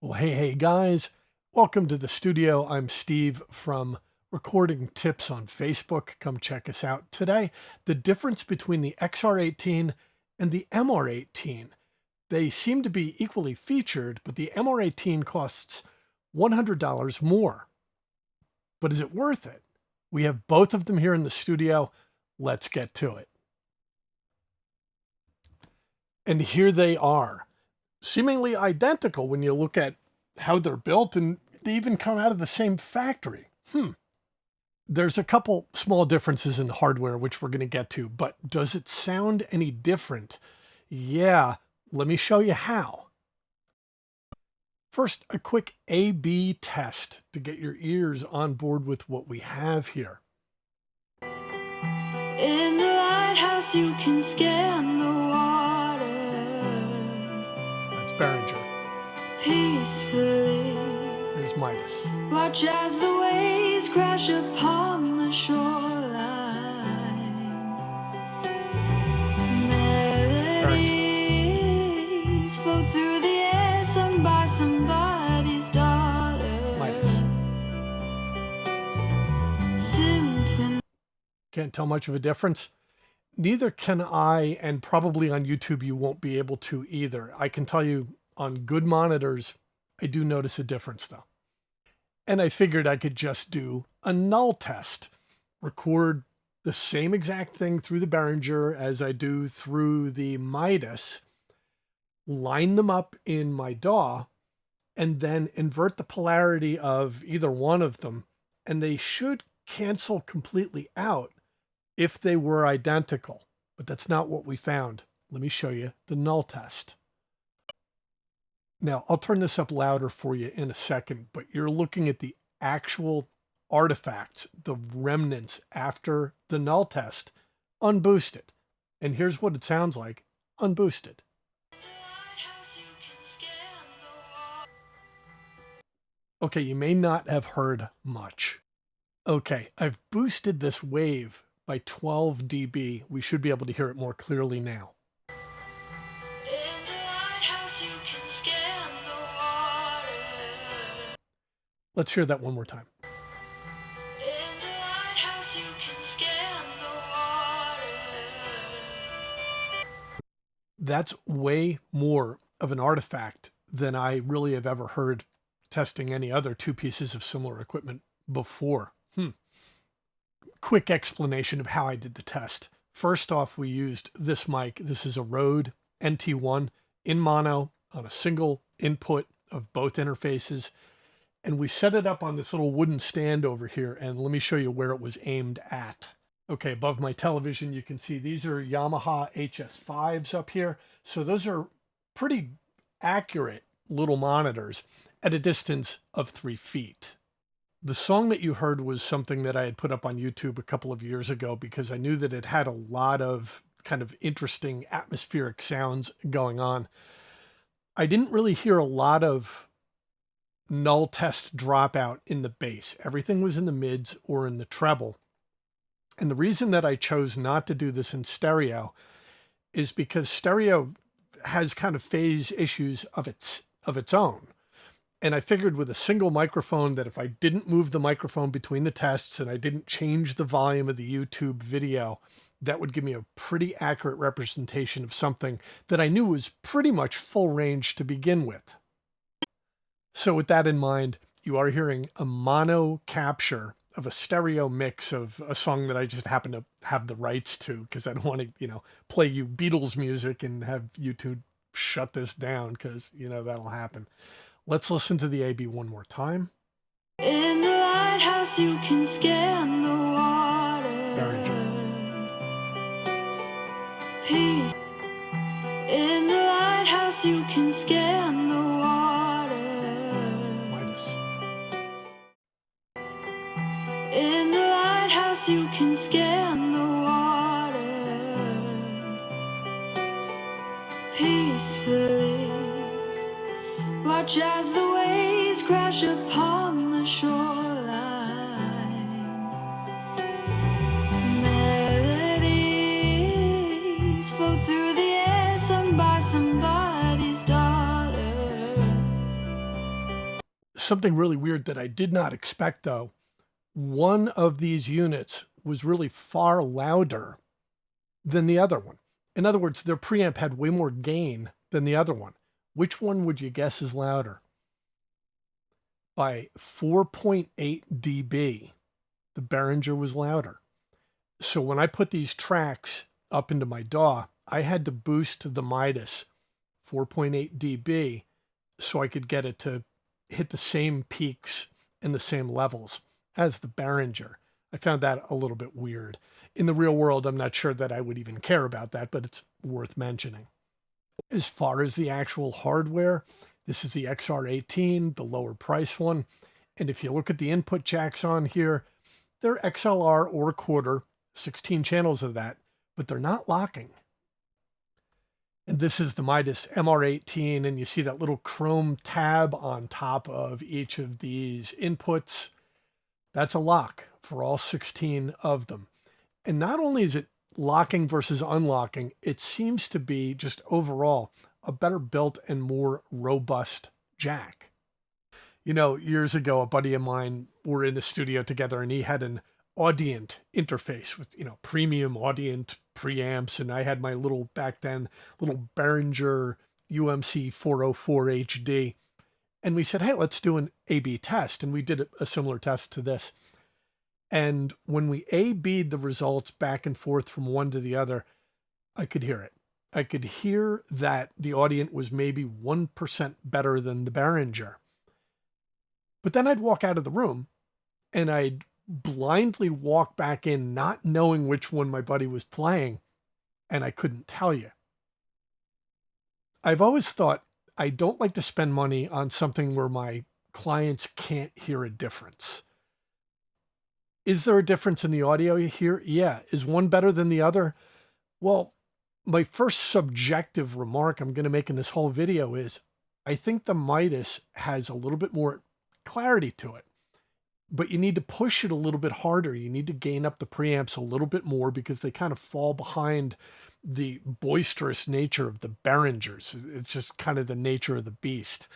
Well, hey guys, welcome to the studio. I'm Steve from Recording Tips on Facebook. Come check us out. Today, the difference between the XR18 and the MR18. They seem to be equally featured, but the MR18 costs $100 more. But is it worth it? We have both of them here in the studio. Let's get to it. And here they are, seemingly identical when you look at how they're built, and they even come out of the same factory. There's a couple small differences in hardware, which we're going to get to, but does it sound any different? Yeah, let me show you how. First, a quick A/B test to get your ears on board with what we have here. In the lighthouse you can scan the water. That's Behringer. Peacefully Here's Midas. watch as the waves crash upon the shoreline. Melodies flow through the air sung by somebody's daughter. Midas. Symphony. Can't tell much of a difference. Neither can I, and probably on YouTube you won't be able to either. I can tell you on good monitors, I do notice a difference though. And I figured I could just do a null test, record the same exact thing through the Behringer as I do through the Midas, line them up in my DAW, and then invert the polarity of either one of them, and they should cancel completely out if they were identical. But that's not what we found. Let me show you the null test. Now, I'll turn this up louder for you in a second, but you're looking at the actual artifacts, the remnants after the null test, unboosted. And here's what it sounds like, unboosted. Okay, you may not have heard much. Okay, I've boosted this wave by 12 dB. We should be able to hear it more clearly now. In the lighthouse you can scan the water. Let's hear that one more time. In the lighthouse you can scan the water. That's way more of an artifact than I really have ever heard testing any other two pieces of similar equipment before. Quick explanation of how I did the test. First off, we used this mic. This is a Rode NT1 in mono on a single input of both interfaces. And we set it up on this little wooden stand over here. And let me show you where it was aimed at. Okay, above my television, you can see these are Yamaha HS5s up here. So those are pretty accurate little monitors at a distance of 3 feet. The song that you heard was something that I had put up on YouTube a couple of years ago because I knew that it had a lot of kind of interesting atmospheric sounds going on. I didn't really hear a lot of null test dropout in the bass. Everything was in the mids or in the treble. And the reason that I chose not to do this in stereo is because stereo has kind of phase issues of its own. And I figured with a single microphone that if I didn't move the microphone between the tests and I didn't change the volume of the YouTube video, that would give me a pretty accurate representation of something that I knew was pretty much full range to begin with. So with that in mind, you are hearing a mono capture of a stereo mix of a song that I just happen to have the rights to because I don't want to, play you Beatles music and have YouTube shut this down because, that'll happen. Let's listen to the A/B one more time. In the lighthouse you can scan the water. Peace. In the lighthouse you can scan the water. Midas. In the lighthouse you can scan the water. Peacefully watch as the waves crash upon the shoreline. Melodies flow through the air sung by somebody's daughter. Something really weird that I did not expect though, one of these units was really far louder than the other one. In other words, their preamp had way more gain than the other one. Which one would you guess is louder? By 4.8 dB, the Behringer was louder. So when I put these tracks up into my DAW, I had to boost the Midas 4.8 dB so I could get it to hit the same peaks and the same levels as the Behringer. I found that a little bit weird. In the real world, I'm not sure that I would even care about that, but it's worth mentioning. As far as the actual hardware, this is the XR18, the lower price one. And if you look at the input jacks on here, they're XLR or quarter, 16 channels of that, but they're not locking. And this is the Midas MR18, and you see that little chrome tab on top of each of these inputs. That's a lock for all 16 of them. And not only is it locking versus unlocking, it seems to be just overall a better built and more robust jack. You know, years ago, a buddy of mine were in the studio together and he had an Audient interface with, premium Audient preamps. And I had my back then, little Behringer UMC 404 HD. And we said, hey, let's do an A/B test. And we did a similar test to this. And when we A/B'd the results back and forth from one to the other, I could hear it. I could hear that the Audient was maybe 1% better than the Behringer. But then I'd walk out of the room and I'd blindly walk back in, not knowing which one my buddy was playing, and I couldn't tell you. I've always thought I don't like to spend money on something where my clients can't hear a difference. Is there a difference in the audio you hear? Yeah. Is one better than the other? Well, my first subjective remark I'm going to make in this whole video is I think the Midas has a little bit more clarity to it, but you need to push it a little bit harder. You need to gain up the preamps a little bit more because they kind of fall behind the boisterous nature of the Behringers. It's just kind of the nature of the beast.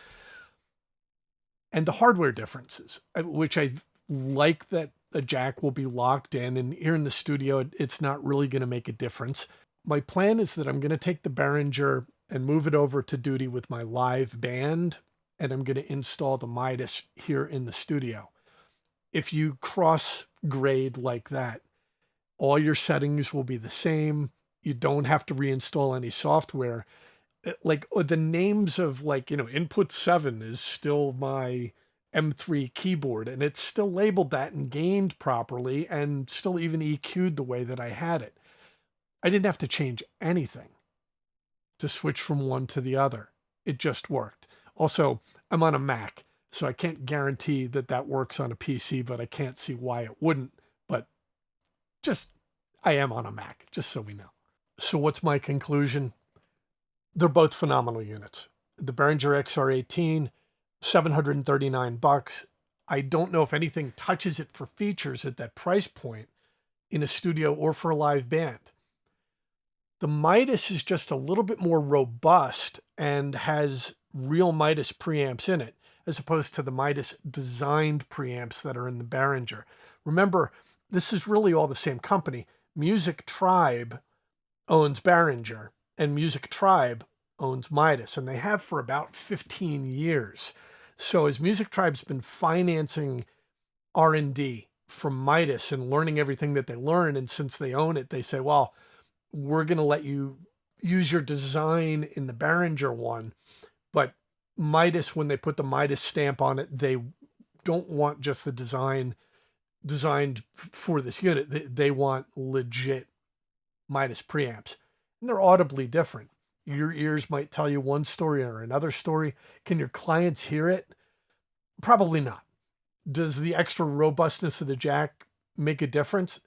And the hardware differences, which I like that a jack will be locked in, and here in the studio, it's not really going to make a difference. My plan is that I'm going to take the Behringer and move it over to duty with my live band, and I'm going to install the Midas here in the studio. If you cross grade like that, all your settings will be the same. You don't have to reinstall any software. Like the names of input 7 is still my M3 keyboard, and it's still labeled that and gained properly and still even EQ'd the way that I had it. I didn't have to change anything to switch from one to the other. It just worked. Also, I'm on a Mac, so I can't guarantee that that works on a PC, but I can't see why it wouldn't. But I am on a Mac, just so we know. So what's my conclusion? They're both phenomenal units. The Behringer XR18, $739. I don't know if anything touches it for features at that price point in a studio or for a live band. The Midas is just a little bit more robust and has real Midas preamps in it, as opposed to the Midas designed preamps that are in the Behringer. Remember, this is really all the same company. Music Tribe owns Behringer, and Music Tribe owns Midas, and they have for about 15 years. So as Music Tribe's been financing R&D from Midas and learning everything that they learn, and since they own it, they say, well, we're going to let you use your design in the Behringer one, but Midas, when they put the Midas stamp on it, they don't want just the design designed for this unit. They want legit Midas preamps, and they're audibly different. Your ears might tell you one story or another story. Can your clients hear it? Probably not. Does the extra robustness of the jack make a difference?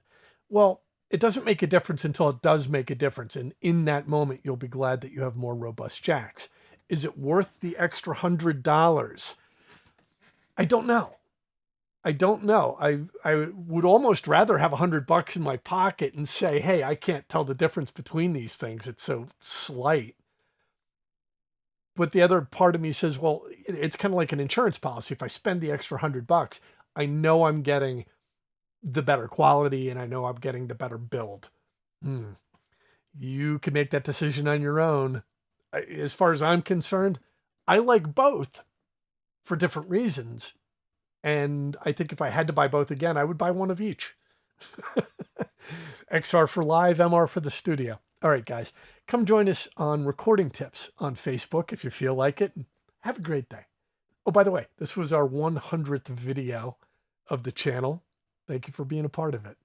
Well, it doesn't make a difference until it does make a difference. And in that moment, you'll be glad that you have more robust jacks. Is it worth the extra $100? I don't know. I would almost rather have $100 in my pocket and say, hey, I can't tell the difference between these things. It's so slight. But the other part of me says, well, it's kind of like an insurance policy. If I spend the extra $100, I know I'm getting the better quality and I know I'm getting the better build. You can make that decision on your own. As far as I'm concerned, I like both for different reasons. And I think if I had to buy both again, I would buy one of each. XR for live, MR for the studio. All right, guys, come join us on Recording Tips on Facebook if you feel like it. Have a great day. Oh, by the way, this was our 100th video of the channel. Thank you for being a part of it.